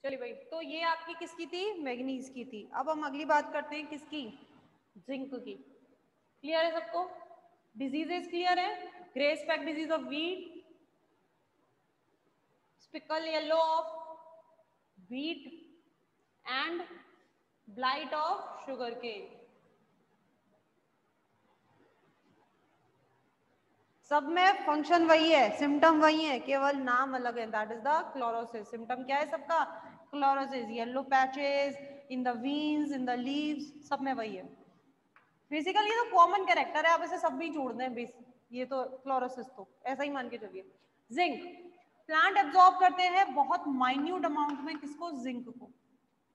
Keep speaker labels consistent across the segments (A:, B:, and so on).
A: चलिए भाई, तो ये आपकी किसकी थी? मैग्नीज की थी। अब हम अगली बात करते हैं किसकी? जिंक की। क्लियर है सबको? डिजीजेस क्लियर है? Grey speck disease of wheat, speckle yellow of wheat and blight of sugarcane. सब में फंक्शन वही है, सिम्टम वही है, केवल नाम अलग है। That is the chlorosis. Symptom क्या है सबका? Chlorosis. Yellow patches in the veins, in the leaves, सब में वही है। बेसिकली ये तो कॉमन कैरेक्टर है, आप इसे सब भी जोड़ दें बेस, ये तो क्लोरोसिस तो ऐसा ही मान के चलिए। जिंक प्लांट एब्जॉर्ब करते हैं बहुत माइन्यूट अमाउंट में, किसको? जिंक को।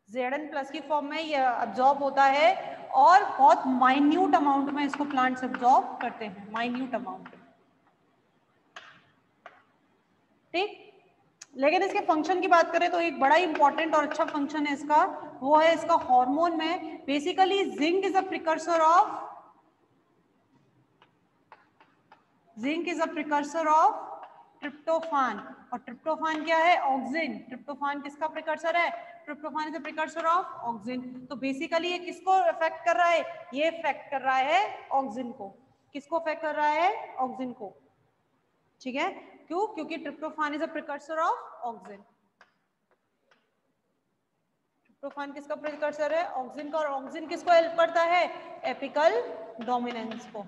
A: Zn+ की फॉर्म में ये एब्जॉर्ब होता है और बहुत माइन्यूट अमाउंट में इसको प्लांट्स एब्जॉर्ब करते हैं, माइन्यूट अमाउंट। ठीक, लेकिन इसके फंक्शन की बात करें तो एक बड़ा इंपॉर्टेंट और अच्छा फंक्शन है इसका, वो है इसका हार्मोन में। Basically zinc is a precursor of tryptophan. और ट्रिप्टोफान क्या है? ऑक्सिन। ट्रिप्टोफान किसका प्रिकर्सर है? Tryptophan is a precursor of auxin. तो बेसिकली ये किसको अफेक्ट कर रहा है? ये अफेक्ट कर रहा है ऑक्सिन को। किसको अफेक्ट कर रहा है? ऑक्सिन को। ठीक है, क्यों? क्योंकि tryptophan is a precursor of auxin. Tryptophan किसका प्रिकर्सर है? ऑक्सिन का। और ऑक्सिन किसको हेल्प करता है? एपिकल डोमिनेंस को।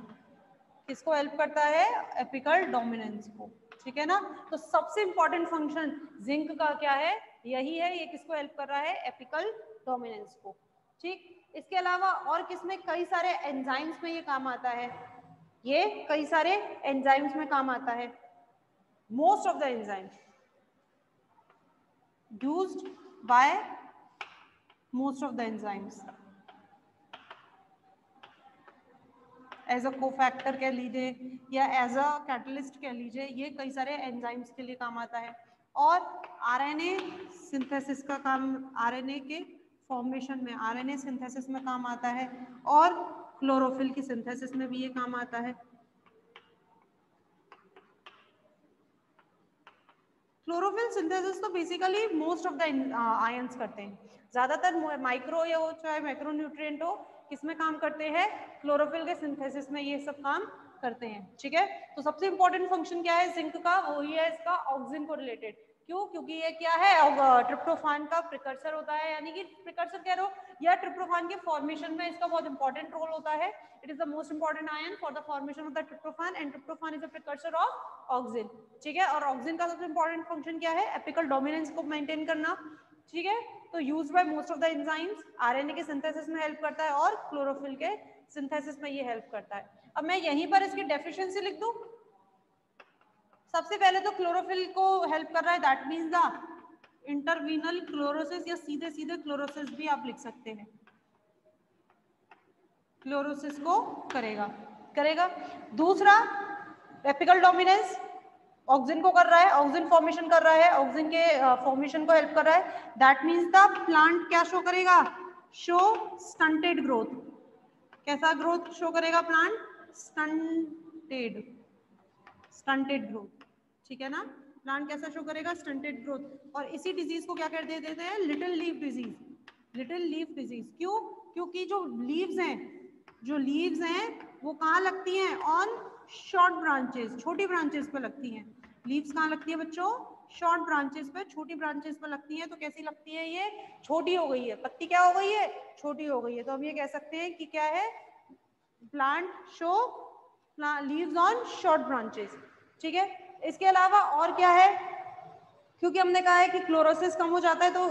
A: किसको हेल्प करता है? एपिकल डोमिनेंस को। ठीक है ना? तो सबसे इंपॉर्टेंट फंक्शन जिंक का क्या है? यही है। ये किसको हेल्प कर रहा है? एपिकल डोमिनेंस को। ठीक, इसके अलावा और किसमें? कई सारे एंजाइम्स में ये काम आता है। ये कई सारे एंजाइम्स में काम आता है। Most of the enzymes used by most of the enzymes as a cofactor कह लीजिए या एज अ कैटलिस्ट कह लीजिए, ये कई सारे एंजाइम्स के लिए काम आता है। और आरएनए सिंथेसिस का काम, आरएनए के फॉर्मेशन में, आरएनए सिंथेसिस में काम आता है। और क्लोरोफिल की सिंथेसिस में भी ये काम आता है। क्लोरोफिल सिंथेसिस तो basically most of the ions करते हैं। ज्यादातर माइक्रो या वो चाहे मैक्रो न्यूट्रिएंट हो, किसमें काम करते हैं? क्लोरोफिल के सिंथेसिस में ये सब काम करते हैं। ठीक है, तो सबसे इंपॉर्टेंट फंक्शन क्या है जिंक का? वो ही है इसका ऑक्सिन को रिलेटेड। क्यों? क्योंकि ये क्या है? ट्रिप्टोफान का प्रिकर्सर होता है, यानी कि प्रिकर्सर कह रहे हो या ट्रिप्टोफान के फॉर्मेशन में इसका बहुत इंपॉर्टेंट रोल होता है। It is the most important ion for the formation of the tryptophan and tryptophan is the precursor of auxin. ठीक है, और ऑक्सिन का सबसे इंपॉर्टेंट फंक्शन क्या है? एपिकल डोमिनेंस को मेंटेन करना। ठीक है, तो used by most of the enzymes, RNA के सिंथेसिस में हेल्प करता है और क्लोरोफिल के सिंथेसिस में ये हेल्प करता है। अब मैं यहीं पर इसकी डेफिशिएंसी लिख दूं। सबसे पहले तो क्लोरोफिल को हेल्प कर रहा है, दैट मींस द इंटरवीनल क्लोरोसिस, या सीधे सीधे क्लोरोसिस भी आप लिख सकते हैं। क्लोरोसिस को करेगा। दूसरा, एपिकल डोमिनेंस ऑक्सिन को कर रहा है, ऑक्सिन फॉर्मेशन कर रहा है, ऑक्सिन के फॉर्मेशन को हेल्प कर रहा है। दैट मींस द प्लांट क्या शो करेगा? Show stunted growth. कैसा ग्रोथ शो करेगा प्लांट? Stunted growth. ठीक है ना? प्लांट कैसा शो करेगा? Stunted growth. और इसी डिजीज को क्या कर देते हैं? Little leaf disease. Little leaf disease क्यों? क्योंकि जो लीव्स हैं वो कहाँ लगती हैं? ऑन शॉर्ट ब्रांचेस, छोटी ब्रांचेस पे लगती हैं। लीव्स कहाँ लगती है बच्चों? शॉर्ट ब्रांचेस पे, छोटी ब्रांचेस पे लगती हैं। तो कैसी लगती है? ये छोटी हो गई है, पत्ती क्या हो गई है? छोटी हो गई है। तो हम ये कह सकते हैं कि क्या है? Plant show leaves on short branches. ठीक है, इसके अलावा और क्या है? क्योंकि हमने कहा है कि क्लोरोसिस कम हो जाता है तो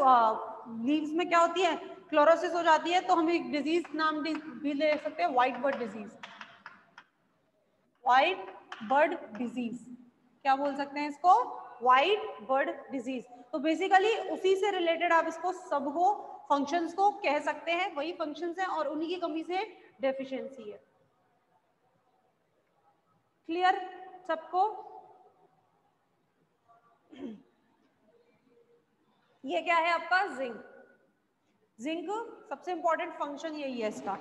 A: लीव्स में क्या होती है? क्लोरोसिस हो जाती है। तो हम एक डिजीज नाम भी ले सकते हैं, white bird disease. White bird disease, क्या बोल सकते हैं इसको? White bird disease. तो बेसिकली उसी से रिलेटेड आप इसको सबको फंक्शंस को कह सकते हैं, वही फंक्शंस हैं और उन्हीं की कमी से डेफिशिएंसी है। क्लियर सबको? ये क्या है आपका? जिंक सबसे इंपॉर्टेंट फंक्शन यही है इसका।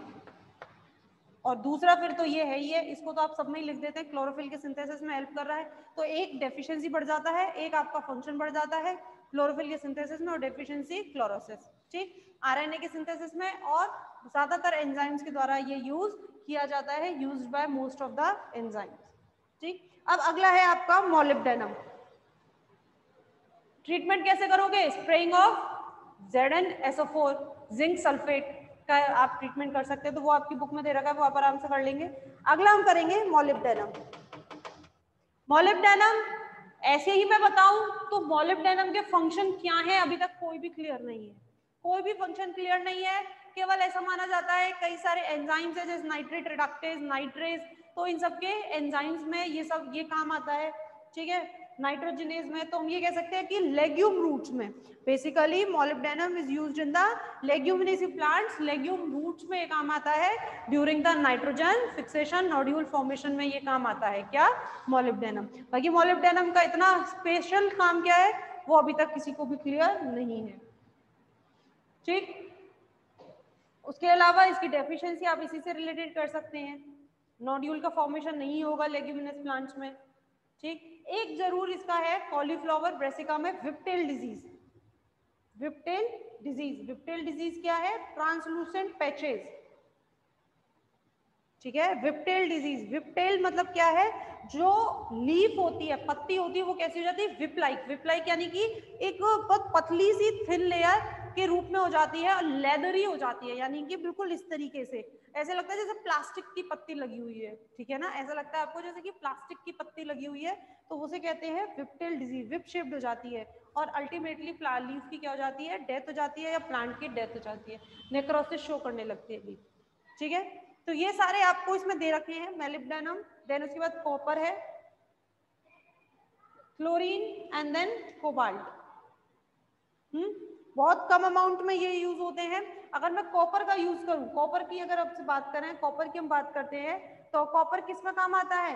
A: और दूसरा फिर तो ये है ही है, इसको तो आप सब में ही लिख देते हैं, क्लोरोफिल के सिंथेसिस में हेल्प कर रहा है। तो एक डेफिशिएंसी बढ़ जाता है, एक आपका फंक्शन बढ़ जाता है। क्लोरोफिल के सिंथेसिस में और डेफिशिएंसी क्लोरोसिस, ठीक, आरएनए के सिंथेसिस में, और ज्यादातर एंजाइम्स के द्वारा ये यूज किया जाता है, used by most of the enzymes, ठीक। अब अगला है आपका मोलिब्डेनम। ट्रीटमेंट कैसे करोगे? Spraying of ZnSO4 zinc sulphate का आप ट्रीटमेंट कर सकते हैं, तो वो आपकी बुक में दे रखा है, वो आप आराम से कर लेंगे। अगला हम करेंगे मोलिब्डेनम। मोलिब्डेनम ऐसे ही मैं बताऊं तो मोलिब्डेनम के फंक्शन क्या है अभी तक कोई भी क्लियर नहीं है, कोई भी फंक्शन क्लियर नहीं है। केवल ऐसा माना जाता है कई सारे एंजाइम्स है जैसे नाइट्रेट रिडक्टेज, नाइट्रेज, तो इन सब के एंजाइम्स में ये काम आता है, ठीक है, नाइट्रोजनेज में। तो हम ये कह सकते हैं कि लेग्यूम रूट्स में basically molybdenum is used in the leguminaceae plants, legume roots में ये काम आता है। During the nitrogen fixation nodule formation में ये काम आता है, क्या? मोलिब्डेनम। बाकी मोलिब्डेनम का इतना स्पेशल काम क्या है वो अभी तक किसी को भी क्लियर नहीं है, ठीक। उसके अलावा इसकी डेफिशिएंसी आप इसी से रिलेटेड कर सकते हैं, नोड्यूल का फॉर्मेशन नहीं होगा लेग्यूमिनस प्लांट्स में, ठीक। एक जरूर इसका है कॉलीफ्लावर ब्रेसिका में विप्टेल डिजीज। विप्टेल डिजीज, विप्टेल डिजीज क्या है? ट्रांसलूसेंट पैचेस, ठीक है। विप्टेल डिजीज, विप्टेल मतलब क्या है? जो लीफ होती है, पत्ती होती है, वो कैसी हो जाती है? विप लाइक, विप लाइक यानी कि एक बहुत पतली सी थिन लेयर के रूप में हो जाती है और लेदरी हो जाती है, यानी कि बिल्कुल इस तरीके से ऐसे लगता है जैसे प्लास्टिक की पत्ती लगी हुई है, ठीक है ना, ऐसा लगता है आपको जैसे कि प्लास्टिक की पत्ती लगी हुई है, तो उसे कहते हैं विप्टेल डिजीज। विप शेप्ड हो जाती है और अल्टीमेटली लीफ की क्या हो जाती है? डेथ हो जाती है, या प्लांट की डेथ हो जाती है, नेक्रोसिस शो करने लगती है लीफ, ठीक है। तो ये सारे आपको इसमें दे रखे हैं, मोलिब्डेनम, देन उसके बाद कॉपर है, क्लोरीन एंड देन कोबाल्ट। बहुत कम अमाउंट में ये यूज होते हैं। अगर मैं कॉपर का यूज करूं, कॉपर की अगर आपसे बात करें, कॉपर की हम बात करते हैं, तो कॉपर किस में काम आता है?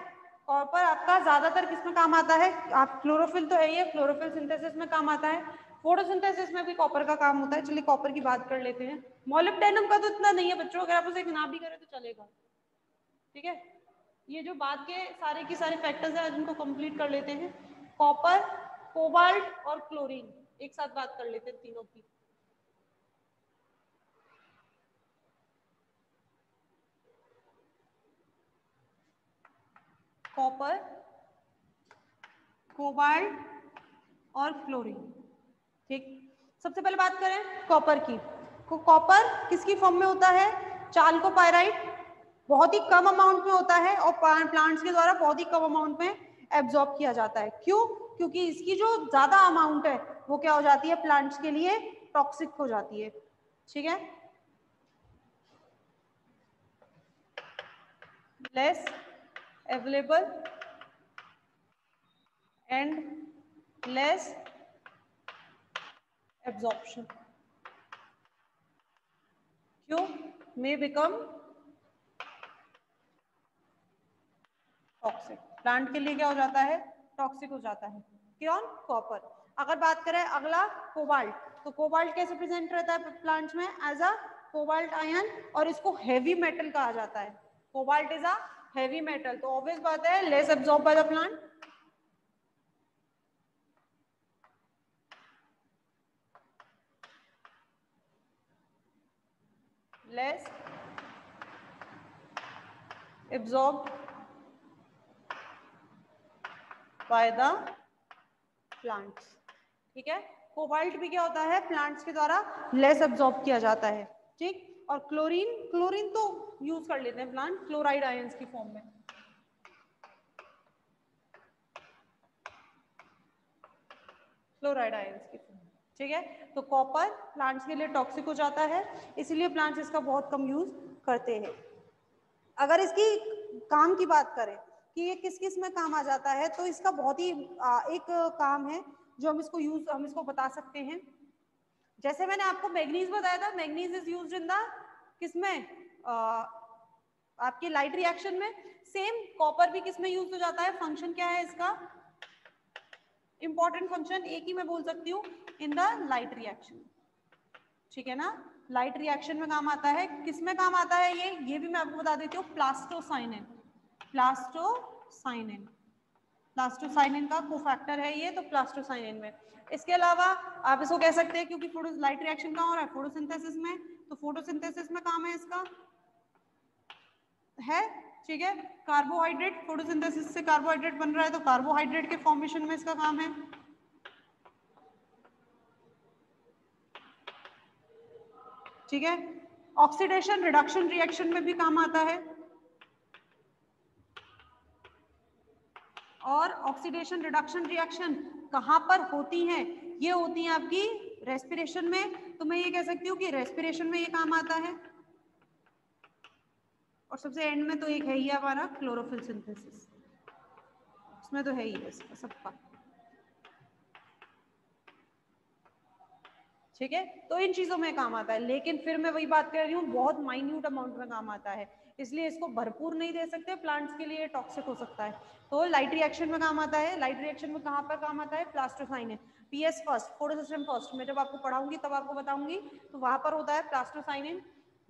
A: कॉपर आपका ज्यादातर किस में काम आता है? आप क्लोरोफिल तो है ही, क्लोरोफिल सिंथेसिस में काम आता है, फोटोसिंथेसिस में भी कॉपर का काम होता है। चलिए कॉपर की बात कर लेते हैं। मोलिब्डेनम का तो इतना नहीं है बच्चों, अगर आप उसे ना भी करें तो चलेगा, ठीक है। ये जो बाद के सारे के सारे फैक्टर्स हैं जिनको कंप्लीट कर लेते हैं। कॉपर, कोबाल्ट और क्लोरीन एक साथ बात कर लेते हैं तीनों की। कॉपर, कोबाल्ट और क्लोरीन, ठीक। सबसे पहले बात करें कॉपर की। कॉपर किसकी फॉर्म में होता है? चाल्कोपाइराइट, बहुत ही कम अमाउंट में होता है और प्लांट्स के द्वारा बहुत ही कम अमाउंट में एब्जॉर्ब किया जाता है। क्यों? क्योंकि इसकी जो ज्यादा अमाउंट है वो क्या हो जाती है? प्लांट्स के लिए टॉक्सिक हो जाती है, ठीक है। Less available and less absorption, क्यों? मे बिकम टॉक्सिक, प्लांट के लिए क्या हो जाता है? टॉक्सिक हो जाता है। कौन? कॉपर। अगर बात करें अगला कोबाल्ट, तो कोबाल्ट कैसे प्रेजेंट रहता है प्लांट्स में? एज अ कोबाल्ट आयन, और इसको हेवी मेटल कहा जाता है। Cobalt is a heavy metal, तो ऑब्वियस बात है less absorb by the plant, less absorb by the plants, ठीक है। कोबाल्ट भी क्या होता है? प्लांट्स के द्वारा लेस एब्जॉर्ब किया जाता है, ठीक। और क्लोरीन, क्लोरीन तो यूज कर लेते हैं प्लांट क्लोराइड आयंस की फॉर्म में, क्लोराइड आयंस की फॉर्म, ठीक है। तो कॉपर प्लांट्स के लिए टॉक्सिक हो जाता है, इसीलिए प्लांट्स इसका बहुत कम यूज करते हैं। अगर इसकी काम की बात करें कि ये किस किस में काम आ जाता है, तो इसका बहुत ही एक काम है जो हम इसको बता सकते हैं। जैसे मैंने आपको मैग्नीज बताया था, manganese is used in the किसमें? आपकी लाइट रिएक्शन में। सेम कॉपर भी किसमें यूज हो जाता है? फंक्शन क्या है इसका? इंपॉर्टेंट फंक्शन एक ही मैं बोल सकती हूँ, इन द लाइट रिएक्शन, ठीक है ना। लाइट रिएक्शन में काम आता है। किस में काम आता है ये भी मैं आपको बता देती हूँ, प्लास्टोसाइनिन, प्लास्टोसाइनिन, प्लास्टोसाइनिन का कोफैक्टर है ये, तो प्लास्टोसाइनिन में। इसके अलावा आप इसको कह सकते हैं क्योंकि फोटो लाइट रिएक्शन कहाँ हो रहा है, फोटोसिंथेसिस में, तो फोटोसिंथेसिस में काम है इसका है, ठीक है। कार्बोहाइड्रेट, फोटोसिंथेसिस से कार्बोहाइड्रेट बन रहा है, तो कार्बोहाइड्रेट के फॉर्मेशन में इसका काम है, ठीक है। ऑक्सीडेशन रिडक्शन रिएक्शन में भी काम आता है, और ऑक्सीडेशन रिडक्शन रिएक्शन कहाँ पर होती हैं, ये होती हैं आपकी रेस्पिरेशन में, तो मैं ये कह सकती हूँ कि रेस्पिरेशन में ये काम आता है। और सबसे एंड में तो एक है ही हमारा क्लोरोफिल सिंथेसिस, उसमें तो है ही इसका सबका, ठीक है। तो इन चीजों में काम आता है, लेकिन फिर मैं वही बात कर रही हूँ, बहुत माइन्यूट अमाउंट में काम आता है, इसलिए इसको भरपूर नहीं दे सकते, प्लांट्स के लिए टॉक्सिक हो सकता है। तो लाइट रिएक्शन में काम आता है। लाइट रिएक्शन में कहाँ पर काम आता है, plastocyanin, PS first, photosystem first, मैं जब आपको पढ़ाऊंगी तब आपको बताऊंगी, तो वहां पर होता है प्लास्टोसाइनिन।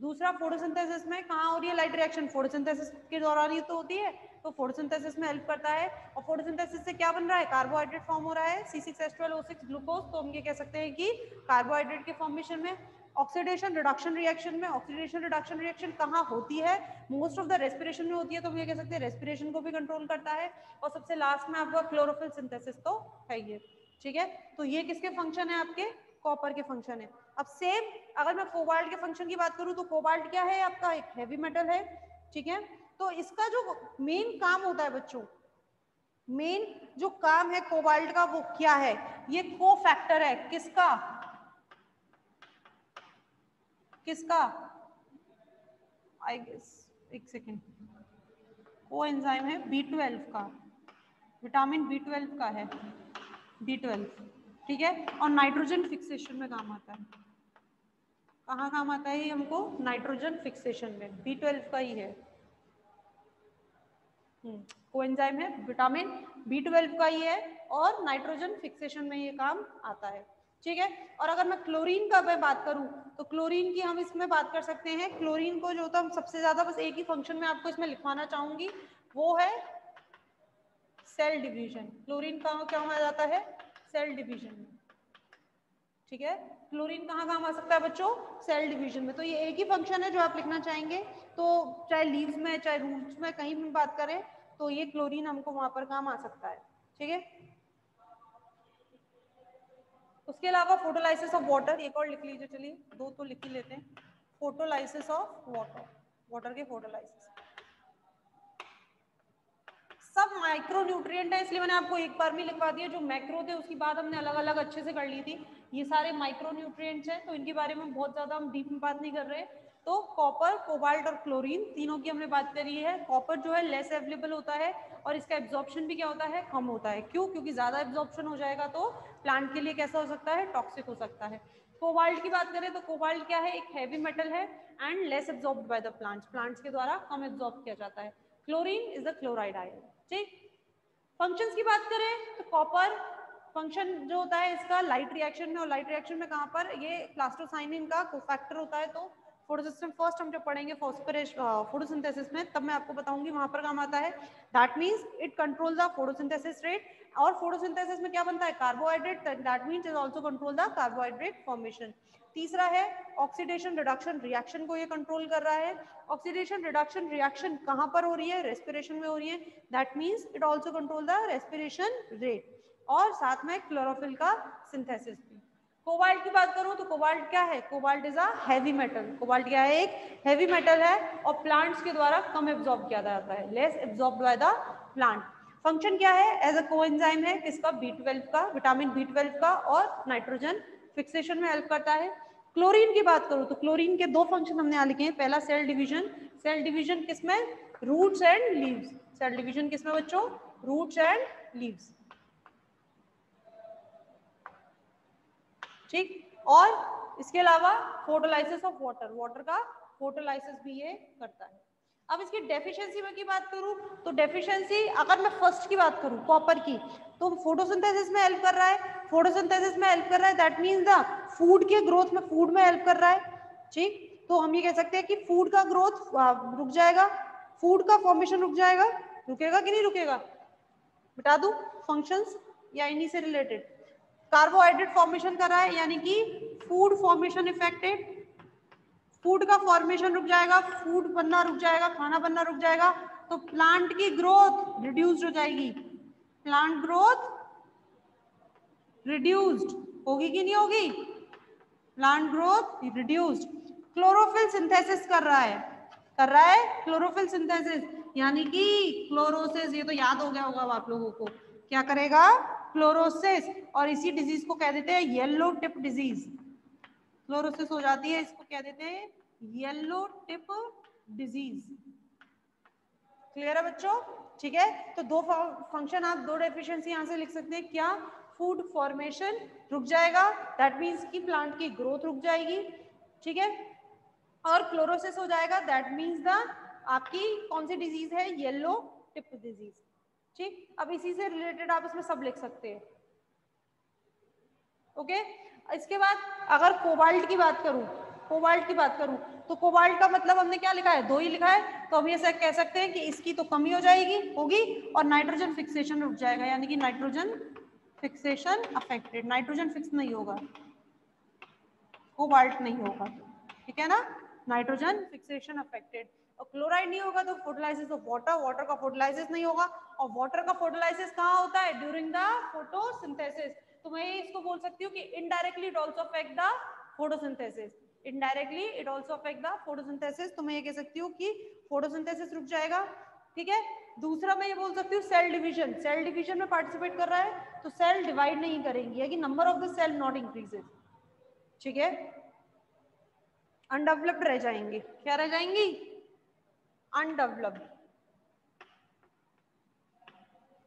A: दूसरा फोटोसिंथेसिस में कहाँ हो रही है लाइट रिएक्शन, फोटोसिंथेसिस के दौरान ही तो होती है, तो फोटोसिंथेसिस में हेल्प करता है। और फोटोसिंथेसिस से क्या बन रहा है, कार्बोहाइड्रेट फॉर्म हो रहा है, C6H12O6 ग्लूकोज, तो हम ये कह सकते हैं कि कार्बोहाइड्रेट के फॉर्मेशन में। ऑक्सीडेशन रिडक्शन रिएक्शन में, ऑक्सीडेशन रिडक्शन रिएक्शन कहाँ होती है, मोस्ट ऑफ द रेस्पिरेशन में होती है, तो हम ये कह सकते हैं रेस्पिरेशन को भी कंट्रोल करता है। और सबसे लास्ट में आपका क्लोरोफिल सिंथेसिस तो है ये, ठीक है। तो ये किसके फंक्शन है, आपके कॉपर के फंक्शन है। अब सेम अगर मैं कोबाल्ट के फंक्शन की बात करूं, तो कोबाल्ट क्या है, आपका एक हैवी मेटल है, ठीक है। तो इसका जो मेन काम होता है बच्चों, मेन जो काम है कोबाल्ट का वो क्या है, ये कोफैक्टर है, किसका, किसका, आई गेस एक सेकेंड, वो एंजाइम है B12 का, विटामिन B12 का है, B12, ठीक है। और नाइट्रोजन फिक्सेशन में काम आता है, कहाँ काम आता है ये हमको, नाइट्रोजन फिक्सेशन में, B12 का ही है, कोएंजाइम है, विटामिन B12 का ही है, और नाइट्रोजन फिक्सेशन में ये काम आता है, ठीक है। और अगर मैं क्लोरीन का मैं बात करूं, तो क्लोरीन की हम इसमें बात कर सकते हैं। क्लोरीन को जो तो हम सबसे ज्यादा बस एक ही फंक्शन में आपको इसमें लिखवाना चाहूंगी, वो है सेल डिवीजन। क्लोरीन कहाँ क्या आ जाता है, सेल डिवीजन में, ठीक है। क्लोरीन कहाँ काम आ सकता है बच्चों, सेल डिवीजन में। तो ये एक ही फंक्शन है जो आप लिखना चाहेंगे, तो चाहे लीव्स में चाहे रूट्स में कहीं भी बात करें, तो ये क्लोरीन हमको वहां पर काम आ सकता है, ठीक है। उसके अलावा फोटोलाइसिस ऑफ वाटर एक और लिख लीजिए, चलिए दो तो लिख ही लेते हैं, फोटोलाइसिस ऑफ वाटर, वाटर के फोटोलाइसिस, सब माइक्रो न्यूट्रिएंट है, इसलिए मैंने आपको एक बार में लिखवा दिया, जो मैक्रो थे उसकी बात हमने अलग अलग अच्छे से कर ली थी। ये सारे माइक्रो न्यूट्रिएंट्स हैं, तो इनके बारे में बहुत ज्यादा हम डीप में बात नहीं कर रहे। तो कॉपर, कोबाल्ट और क्लोरीन तीनों की हमने बात करी है। कॉपर जो है लेस अवेलेबल होता है, और इसका एब्जॉर्प्शन भी क्या होता है, कम होता है। क्यों, क्योंकि ज्यादा एब्जॉर्प्शन हो जाएगा तो प्लांट के लिए कैसा हो सकता है, टॉक्सिक हो सकता है। कोबाल्ट की बात करें तो कोबाल्ट क्या है, एक हैवी मेटल है and less absorbed by the plants, plants के द्वारा कम एब्जॉर्ब किया जाता है। Chlorine is the chloride ion, ठीक। फंक्शंस की बात करें तो कॉपर फंक्शन जो होता है इसका लाइट रिएक्शन में, और लाइट रिएक्शन में कहां पर, ये प्लास्टोसाइनिन का कोफैक्टर होता है। तो फोटोसिस्टम फर्स्ट हम जब पढ़ेंगे फोटोसिंथेसिस में, तब मैं आपको बताऊंगी वहां पर काम आता है। That means it control the photosynthesis rate, और फोटोसिंथेसिस में क्या बनता है, carbohydrate, that means it also control the carbohydrate formation. तीसरा है ऑक्सीडेशन रिडक्शन रिएक्शन को ये कंट्रोल कर रहा है। ऑक्सीडेशन रिडक्शन रिएक्शन कहां पर हो रही है, रेस्पिरेशन में हो रही है, that means it also control the respiration rate, और साथ में क्लोरोफिल का सिंथेसिस भी। कोबाल्ट की बात करूं तो कोबाल्ट क्या है, cobalt is a heavy metal, cobalt क्या है, एक हैवी मेटल है, और प्लांट्स के द्वारा कम एब्जॉर्ब किया जाता है, less absorbed by the plant. Function क्या है, एज अ कोएंजाइम है, किसका, B12 का, विटामिन B12 का, और नाइट्रोजन फिक्सेशन में हेल्प करता है। क्लोरीन की बात करूं तो क्लोरीन के दो फंक्शन हमने यहाँ लिखे हैं। पहला सेल डिवीजन, सेल डिवीजन किसमें, roots and leaves, cell division किसमें बच्चों, रूट्स एंड लीव्स, ठीक। और इसके अलावा फोटोलाइसिस ऑफ वाटर, वाटर का फोटोलाइसिस भी ये करता है। अब इसकी डेफिशिएंसी में की बात करूं तो डेफिशिएंसी, अगर मैं फर्स्ट की बात करूं कॉपर की, तो फोटोसिंथेसिस में हेल्प कर रहा है, फोटोसिंथेसिस में हेल्प कर रहा है, दैट मींस द फूड के ग्रोथ में, फूड में हेल्प कर रहा है, ठीक। तो हम ये कह सकते हैं कि फूड का ग्रोथ रुक जाएगा, फूड का फॉर्मेशन रुक जाएगा, रुकेगा कि नहीं रुकेगा, बता दूं फंक्शंस या इन्हीं से रिलेटेड। कार्बोहाइड्रेट फॉर्मेशन कर रहा है यानी कि फूड फॉर्मेशन इफेक्टेड, फूड का फॉर्मेशन रुक जाएगा, फूड बनना रुक जाएगा, खाना बनना रुक जाएगा, तो प्लांट की ग्रोथ रिड्यूस्ड हो जाएगी, प्लांट ग्रोथ रिड्यूस्ड होगी कि नहीं होगी, plant growth reduced. Chlorophyll synthesis कर रहा है क्लोरोफिल सिंथेसिस यानी कि क्लोरोसिस, ये तो याद हो गया होगा आप लोगों को, क्या करेगा क्लोरोसिस, और इसी डिजीज को कह देते हैं येलो टिप डिजीज, क्लोरोसिस हो जाती है, इसको कह देते हैं येलो टिप डिजीज। क्लियर है बच्चों, ठीक है। तो दो फंक्शन आप, दो डेफिशिएंसी यहां से लिख सकते हैं, क्या फूड फॉर्मेशन रुक जाएगा, दैट मीन्स कि प्लांट की ग्रोथ रुक जाएगी, ठीक है, और क्लोरोसिस हो जाएगा, दैट मीन्स द आपकी कौन सी डिजीज है, येलो टिप डिजीज। ठीक, अब इसी से रिलेटेड आप इसमें सब लिख सकते हैं, ओके। इसके बाद अगर कोबाल्ट की बात करूं, कोबाल्ट की बात करूं तो कोबाल्ट का मतलब हमने क्या लिखा है, दो ही लिखा है, तो हम ये कह सकते हैं कि इसकी तो कमी हो जाएगी होगी और नाइट्रोजन फिक्सेशन रुक जाएगा, यानी कि nitrogen fixation affected, nitrogen fix नहीं होगा, कोबाल्ट नहीं होगा, ठीक है ना, नाइट्रोजन फिक्सेशन अफेक्टेड। और क्लोराइड नहीं होगा तो फोटोलाइसिस ऑफ वाटर, वाटर का फोटोलाइसिस नहीं होगा, और वाटर का फोटोलाइसिस कहाँ होता है, ड्यूरिंग द फोटोसिंथेसिस। तो मैं इसको बोल सकती हूँ कि indirectly it also affect the photosynthesis, indirectly it also affect the photosynthesis, तो मैं ये कह सकती हूँ कि फोटोसिंथेसिस रुक जाएगा, ठीक है। दूसरा मैं ये बोल सकती हूँ सेल डिवीजन, सेल डिवीजन में पार्टिसिपेट कर रहा है तो सेल डिवाइड नहीं करेंगी, है कि number of the cell not increases, ठीक है, अनडेवलप्ड रह जाएंगे, क्या रह जाएंगी, undeveloped,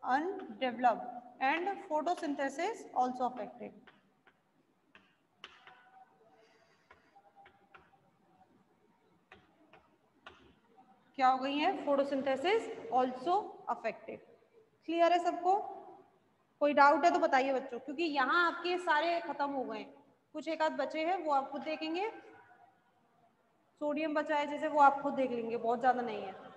A: undeveloped and photosynthesis also affected। क्या हो गई है, फोटोसिंथेसिस also affected। क्लियर है सबको, कोई डाउट है तो बताइए बच्चों, क्योंकि यहाँ आपके सारे खत्म हो गए, कुछ एक आध बचे हैं वो आप खुद देखेंगे, सोडियम बचा है जैसे वो आप खुद देख लेंगे, बहुत ज्यादा नहीं है।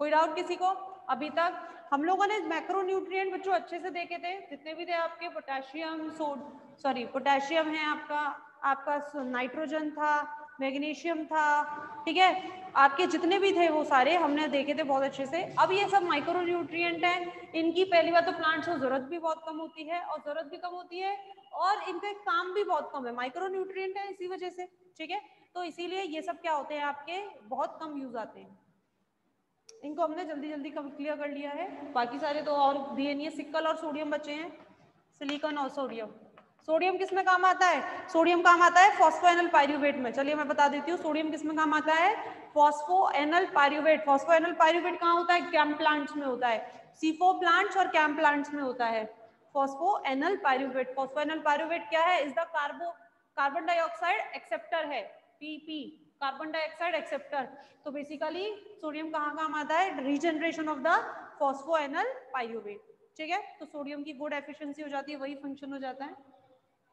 A: कोई डाउट किसी को, अभी तक हम लोगों ने मैक्रोन्यूट्रिएंट बच्चों अच्छे से देखे थे, जितने भी थे आपके, पोटेशियम पोटेशियम है आपका, आपका नाइट्रोजन था, मैग्नीशियम था, ठीक है, आपके जितने भी थे वो सारे हमने देखे थे बहुत अच्छे से। अब ये सब माइक्रोन्यूट्रिएंट है, इनकी पहली बात तो प्लांट्स को जरूरत भी बहुत कम होती है, और जरूरत भी कम होती है और इनका काम भी बहुत कम है, माइक्रोन्यूट्रिएंट है इसी वजह से, ठीक है, तो इसीलिए ये सब क्या होते हैं आपके बहुत कम यूज आते हैं, इनको हमने जल्दी जल्दी क्लियर कर लिया है, बाकी सारे तो और दिए नहीं है, सिक्कल और सोडियम बचे हैं, सिलिकॉन और सोडियम। सोडियम किस में काम आता है, सोडियम काम आता है फॉस्फोएनल पायरूवेट में, चलिए मैं बता देती हूँ सोडियम किस में काम आता है, फॉस्फोएनल पायरूवेट। फॉस्फोएनल पायरूवेट कहाँ होता है, कैम्प प्लांट्स में होता है, C4 प्लांट्स और कैम्प प्लांट्स में होता है फॉस्फोएनल पायरूवेट। फॉस्फोएनल पायरूवेट क्या है, is the carbon dioxide acceptor है, PP, कार्बन डाइऑक्साइड एक्सेप्टर। तो बेसिकली सोडियम कहाँ काम आता है, रीजनरेशन ऑफ द फॉस्फोएनल पायरूवेट, ठीक है, तो सोडियम की गुड एफिशिएंसी हो जाती है, वही फंक्शन हो जाता है,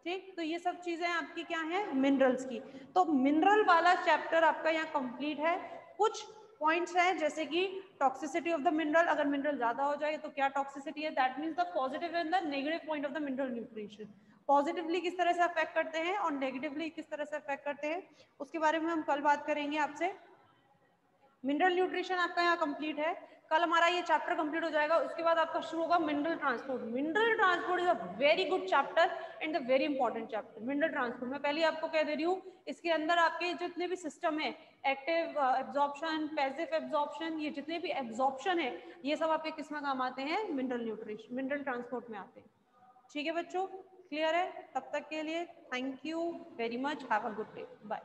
A: ठीक। तो ये सब चीजें आपकी क्या है, मिनरल्स की। तो मिनरल वाला चैप्टर आपका यहाँ कंप्लीट है। कुछ पॉइंट्स हैं जैसे कि टॉक्सिसिटी ऑफ द मिनरल, अगर मिनरल ज्यादा हो जाए तो क्या टॉक्सिसिटी है, that means the positive and the negative point of the mineral nutrition, positively किस तरह से अफेक्ट करते हैं और नेगेटिवली किस तरह से अफेक्ट करते हैं, उसके बारे में हम कल बात करेंगे आपसे। मिनरल न्यूट्रिशन आपका यहाँ कंप्लीट है, कल हमारा ये चैप्टर कंप्लीट हो जाएगा, उसके बाद आपका शुरू होगा mineral transport. Mineral transport is a very good chapter and the very important chapter, mineral transport. मैं पहले आपको कह दे रही हूँ, इसके अंदर आपके जितने भी सिस्टम है, एक्टिव एब्जॉर्प्शन, पैसिव एब्जॉर्प्शन, ये जितने भी एब्जॉर्प्शन है, ये सब आपके किस में काम आते हैं, मिनरल न्यूट्रिशन, मिनरल ट्रांसपोर्ट में आते हैं, ठीक है बच्चों, क्लियर है। तब तक के लिए thank you very much, have a good day, bye.